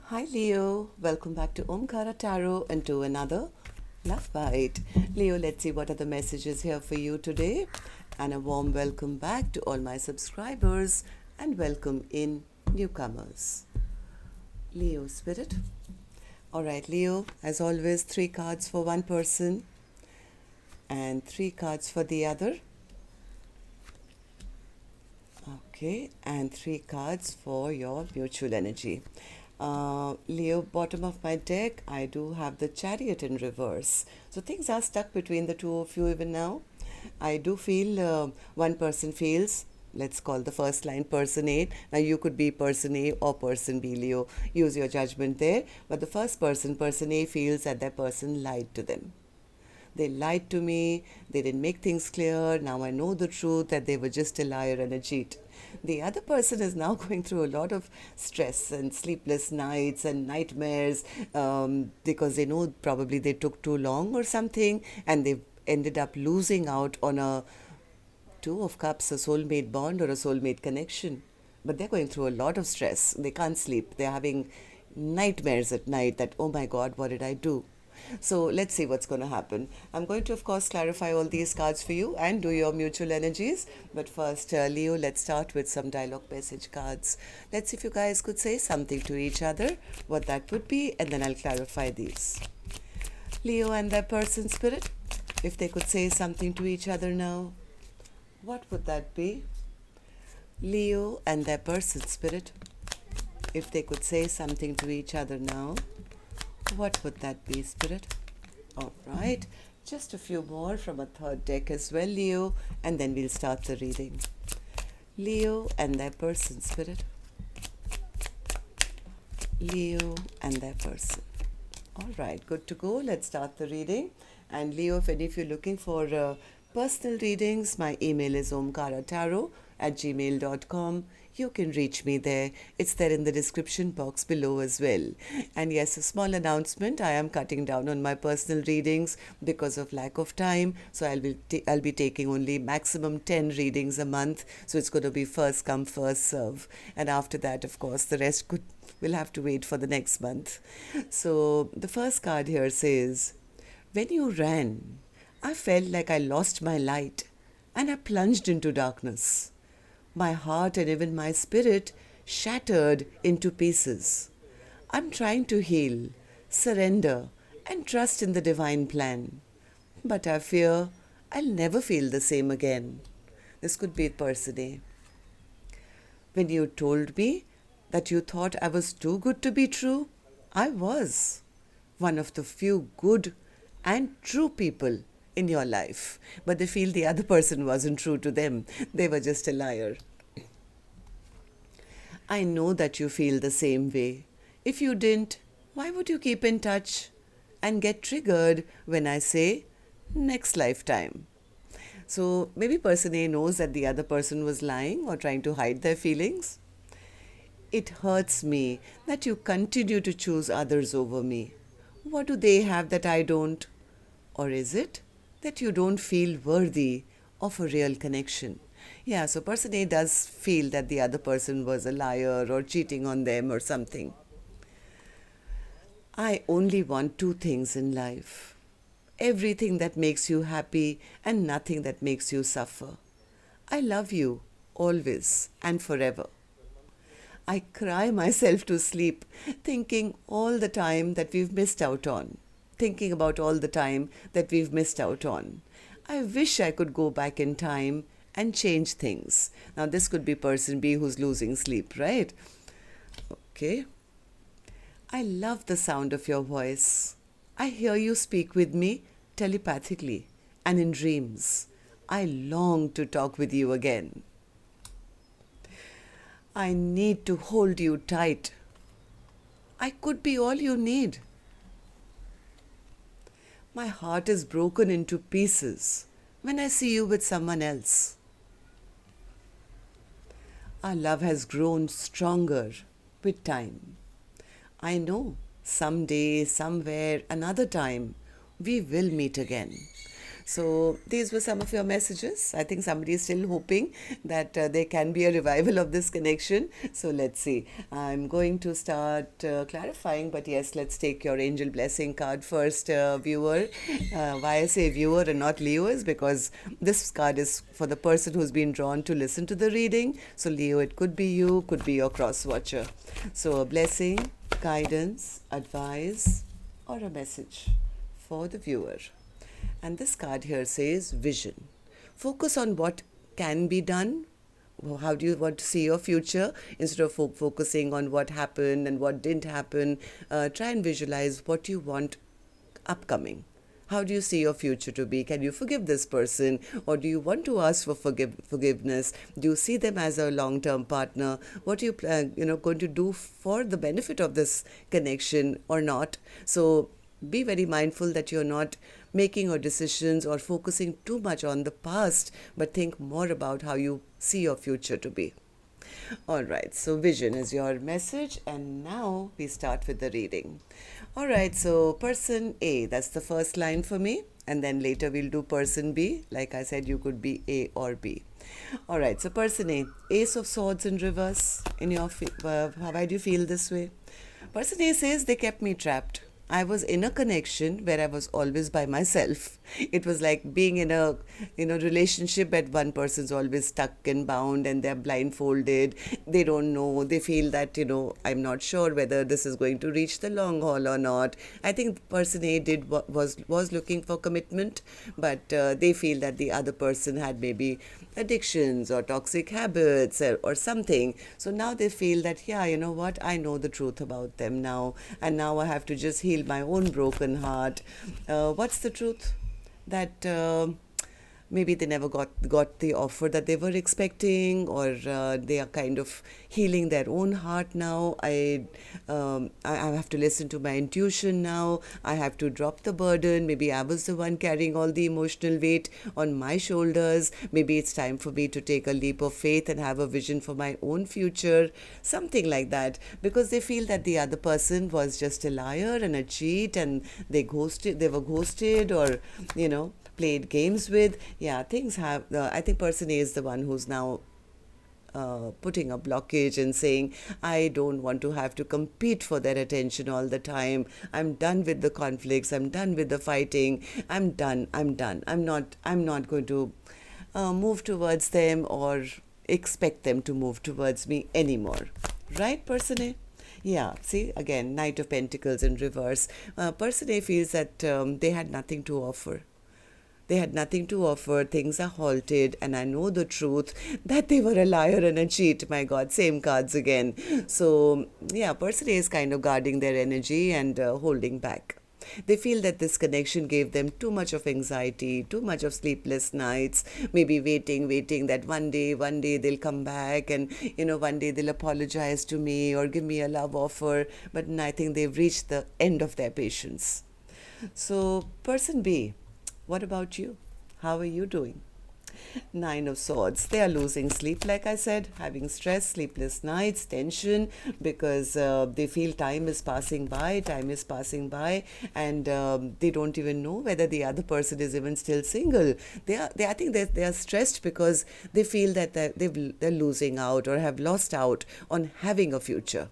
Hi Leo, welcome back to Omkaratarot and to another Love Bite. Leo, let's see what are the messages here for you today. And a warm welcome back to all my subscribers and welcome in newcomers. Leo Spirit. Alright Leo, as always 3 cards for one person and 3 cards for the other. Okay, and 3 cards for your mutual energy. Leo, bottom of my deck, I do have the Chariot in reverse. So things are stuck between the two of you even now. I do feel one person feels, let's call the first line person A. Now you could be person A or person B, Leo. Use your judgment there. But the first person, person A, feels that that person lied to them. They lied to me, they didn't make things clear, now I know the truth that they were just a liar and a cheat. The other person is now going through a lot of stress and sleepless nights and nightmares because they know probably they took too long or something and they ended up losing out on a 2 of Cups, a soulmate bond or a soulmate connection. But they're going through a lot of stress. They can't sleep. They're having nightmares at night that, oh my God, what did I do? So let's see what's going to happen. I'm going to, of course, clarify all these cards for you and do your mutual energies. But first, Leo, let's start with some dialogue message cards. Let's see if you guys could say something to each other, what that would be, and then I'll clarify these. Leo and their person spirit, if they could say something to each other now, what would that be? Leo and their person spirit, if they could say something to each other now, what would that be, Spirit? All right, just a few more from a third deck as well, Leo, and then we'll start the reading. Leo and their person, Spirit. Leo and their person. All right, good to go. Let's start the reading. And Leo, if any of you are looking for personal readings, my email is omkaratarot@gmail.com. You can reach me there. It's there in the description box below as well. And yes, a small announcement. I am cutting down on my personal readings because of lack of time. So I'll be taking only maximum 10 readings a month. So it's going to be first come, first serve. And after that, of course, the rest will have to wait for the next month. So the first card here says, when you ran, I felt like I lost my light and I plunged into darkness. My heart and even my spirit shattered into pieces. I'm trying to heal, surrender, and trust in the divine plan. But I fear I'll never feel the same again. This could be person A. When you told me that you thought I was too good to be true, I was one of the few good and true people in your life, but they feel the other person wasn't true to them. They were just a liar. I know that you feel the same way. If you didn't, why would you keep in touch and get triggered when I say next lifetime? So maybe person A knows that the other person was lying or trying to hide their feelings. It hurts me that you continue to choose others over me. What do they have that I don't? Or is it that you don't feel worthy of a real connection? Yeah, so person A does feel that the other person was a liar or cheating on them or something. I only want 2 things in life. Everything that makes you happy and nothing that makes you suffer. I love you always and forever. I cry myself to sleep thinking all the time that we've missed out on. Thinking about all the time that we've missed out on. I wish I could go back in time and change things. Now this could be person B who's losing sleep, right? Okay. I love the sound of your voice. I hear you speak with me telepathically and in dreams. I long to talk with you again. I need to hold you tight. I could be all you need. My heart is broken into pieces when I see you with someone else. Our love has grown stronger with time. I know someday, somewhere, another time, we will meet again. So these were some of your messages. I think somebody is still hoping that there can be a revival of this connection. So let's see. I'm going to start clarifying, but yes, let's take your angel blessing card first, viewer. Why I say viewer and not Leo is because this card is for the person who's been drawn to listen to the reading. So Leo, it could be you, could be your cross watcher. So a blessing, guidance, advice, or a message for the viewer. And this card here says vision. Focus on what can be done. How do you want to see your future? Instead of focusing on what happened and what didn't happen, try and visualize what you want upcoming. How do you see your future to be? Can you forgive this person, or do you want to ask for forgiveness? Do you see them as a long-term partner? What are you going to do for the benefit of this connection or not? So be very mindful that you're not making your decisions or focusing too much on the past, but think more about how you see your future to be. All right, so vision is your message, and now we start with the reading. All right, so person A, that's the first line for me, and then later we'll do person B. Like I said, you could be A or B. All right, so person A, Ace of Swords in reverse. Why do you feel this way? Person A says they kept me trapped. I was in a connection where I was always by myself. It was like being in a relationship where one person's always stuck and bound and they're blindfolded. They don't know. They feel that, I'm not sure whether this is going to reach the long haul or not. I think person A was looking for commitment, but they feel that the other person had maybe addictions or toxic habits or something. So now they feel that, yeah, you know what, I know the truth about them now, and now I have to just heal my own broken heart. What's the truth? That maybe they never got the offer that they were expecting, or they are kind of healing their own heart now. I have to listen to my intuition now. I have to drop the burden. Maybe I was the one carrying all the emotional weight on my shoulders. Maybe it's time for me to take a leap of faith and have a vision for my own future, something like that, because they feel that the other person was just a liar and a cheat, and they were ghosted, or played games with. Yeah, things have, I think person A is the one who's now putting a blockage and saying, I don't want to have to compete for their attention all the time. I'm done with the conflicts. I'm done with the fighting. I'm done. I'm not going to move towards them or expect them to move towards me anymore. Right, person A? Yeah, see, again, Knight of Pentacles in reverse. Person A feels that they had nothing to offer. They had nothing to offer. Things are halted, and I know the truth that they were a liar and a cheat. My God, same cards again. So, yeah, person A is kind of guarding their energy and holding back. They feel that this connection gave them too much of anxiety, too much of sleepless nights, maybe waiting that one day they'll come back and, one day they'll apologize to me or give me a love offer. But I think they've reached the end of their patience. So, person B, what about you? How are you doing? Nine of Swords. They are losing sleep, like I said, having stress, sleepless nights, tension, because they feel time is passing by, and they don't even know whether the other person is even still single. I think they are stressed because they feel that they're losing out or have lost out on having a future.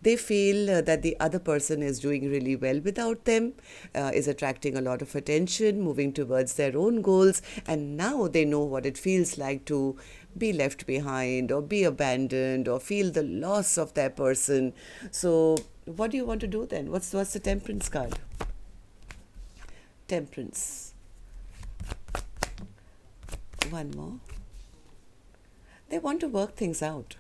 They feel that the other person is doing really well without them, is attracting a lot of attention, moving towards their own goals, and now they know what it feels like to be left behind or be abandoned or feel the loss of their person. So what do you want to do then? What's the Temperance card? Temperance. One more. They want to work things out.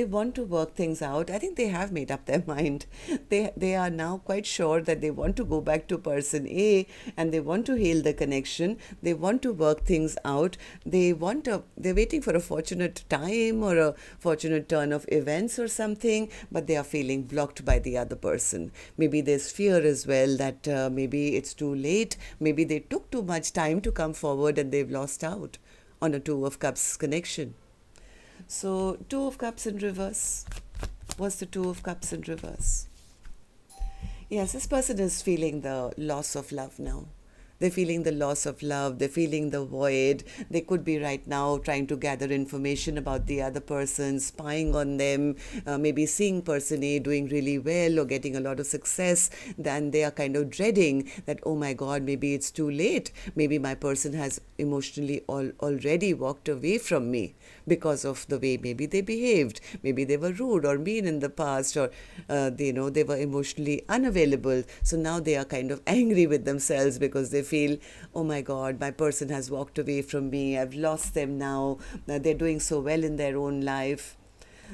I think they have made up their mind. They are now quite sure that they want to go back to person A, and they want to heal the connection. They want to work things out. They're waiting for a fortunate time or a fortunate turn of events or something, but they are feeling blocked by the other person. Maybe there's fear as well that maybe it's too late. Maybe they took too much time to come forward and they've lost out on a Two of Cups connection. So, Two of Cups in reverse. What's the Two of Cups in reverse? Yes, this person is feeling the loss of love now. They're feeling the loss of love. They're feeling the void. They could be right now trying to gather information about the other person, spying on them, maybe seeing person A doing really well or getting a lot of success. Then they are kind of dreading that, oh my God, maybe it's too late. Maybe my person has emotionally already walked away from me because of the way maybe they behaved. Maybe they were rude or mean in the past, or they were emotionally unavailable. So now they are kind of angry with themselves because they feel, oh my God, my person has walked away from me. I've lost them now. They're doing so well in their own life.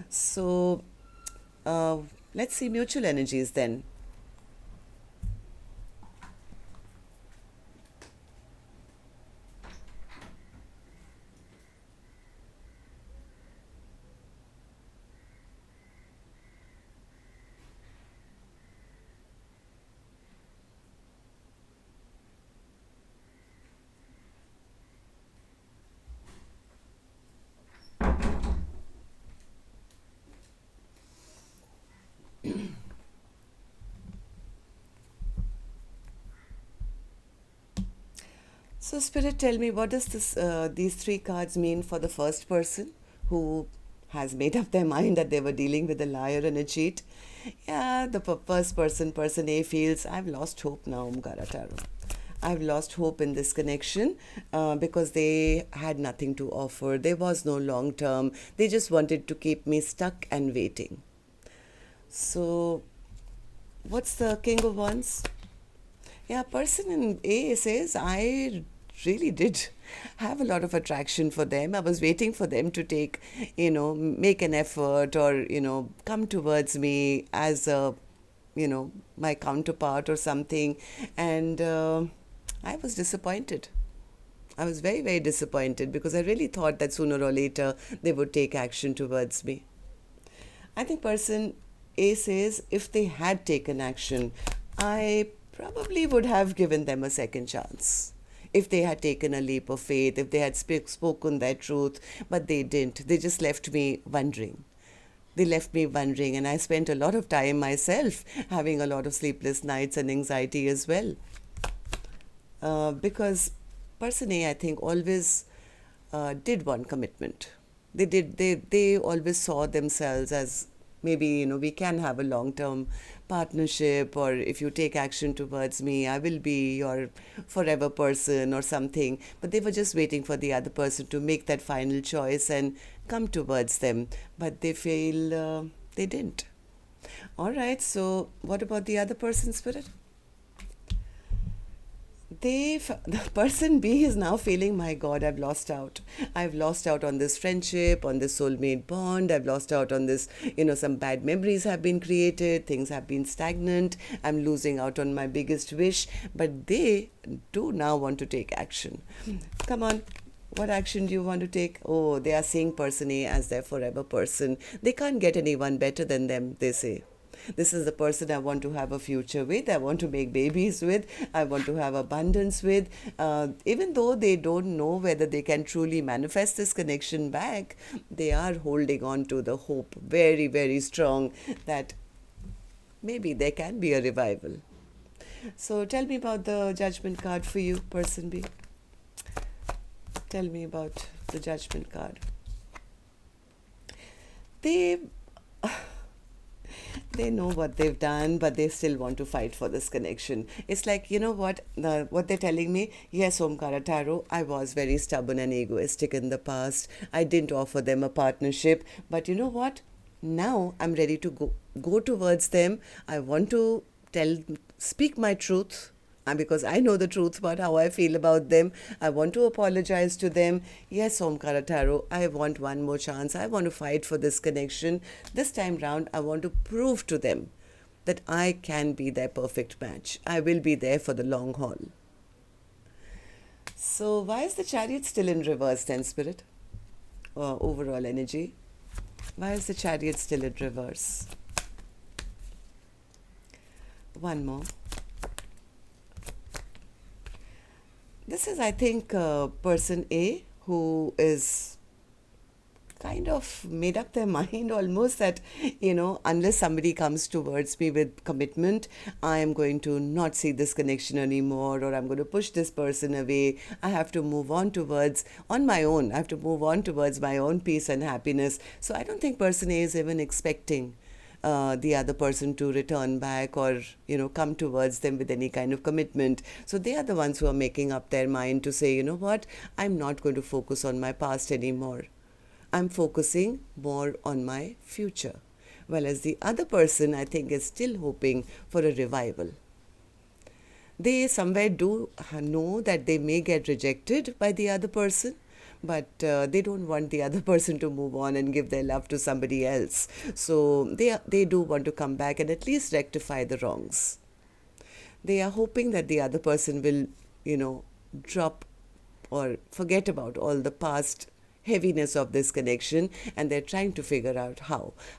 So uh, let's see mutual energies then. So, Spirit, tell me, what does these three cards mean for the first person who has made up their mind that they were dealing with a liar and a cheat? Yeah, the first person, person A, feels, I've lost hope now, Omkaratarot. I've lost hope in this connection because they had nothing to offer. There was no long term. They just wanted to keep me stuck and waiting. So, what's the King of Wands? Yeah, person in A says, I really did have a lot of attraction for them. I was waiting for them to make an effort or, come towards me as my counterpart or something. And I was disappointed. I was very, very disappointed because I really thought that sooner or later they would take action towards me. I think person A says if they had taken action, I probably would have given them a second chance. If they had taken a leap of faith, if they had spoken their truth, but they didn't. They just left me wondering. They left me wondering, and I spent a lot of time myself having a lot of sleepless nights and anxiety as well. Because person A, I think, always did want commitment. They always saw themselves as maybe, we can have a long-term partnership, or if you take action towards me, I will be your forever person or something. But they were just waiting for the other person to make that final choice and come towards them. But they feel they didn't. All right, so what about the other person, Spirit? The person B is now feeling, my God, I've lost out on this friendship, on this soulmate bond. I've lost out on this, some bad memories have been created, things have been stagnant. I'm losing out on my biggest wish. But they do now want to take action. Come on, what action do you want to take? Oh, they are seeing person A as their forever person. They can't get anyone better than them, they say. This is the person I want to have a future with. I want to make babies with. I want to have abundance with. Even though they don't know whether they can truly manifest this connection back, they are holding on to the hope very, very strong that maybe there can be a revival. So tell me about the judgment card for you, person B. Tell me about the judgment card. They know what they've done, but they still want to fight for this connection. It's like, what they're telling me? Yes, Omkaratarot, I was very stubborn and egoistic in the past. I didn't offer them a partnership. But you know what? Now I'm ready to go towards them. I want to speak my truth, because I know the truth about how I feel about them. I want to apologize to them. Yes, Omkaratarot, I want one more chance. I want to fight for this connection. This time round, I want to prove to them that I can be their perfect match. I will be there for the long haul. So why is the Chariot still in reverse then, Spirit? Overall energy. Why is the Chariot still in reverse? One more. This is, I think, person A who is kind of made up their mind almost that, unless somebody comes towards me with commitment, I am going to not see this connection anymore, or I'm going to push this person away. I have to move on towards, on my own, I have to move on towards my own peace and happiness. So I don't think person A is even expecting the other person to return back or come towards them with any kind of commitment. So they are the ones who are making up their mind to say, you know what, I'm not going to focus on my past anymore. I'm focusing more on my future. Whereas the other person, I think, is still hoping for a revival. They somewhere do know that they may get rejected by the other person, but they don't want the other person to move on and give their love to somebody else. So they do want to come back and at least rectify the wrongs. They are hoping that the other person will, drop or forget about all the past heaviness of this connection, and they're trying to figure out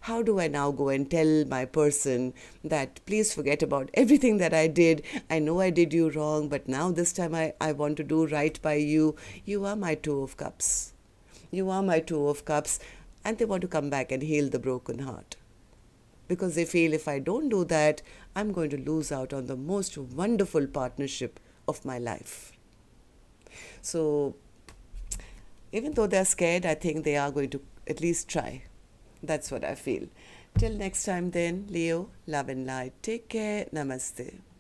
how do I now go and tell my person that please forget about everything that I did. I know I did you wrong, but now this time I want to do right by you. You are my Two of Cups. You are my Two of Cups. And they want to come back and heal the broken heart, because they feel if I don't do that, I'm going to lose out on the most wonderful partnership of my life. So even though they're scared, I think they are going to at least try. That's what I feel. Till next time then, Leo, love and light. Take care. Namaste.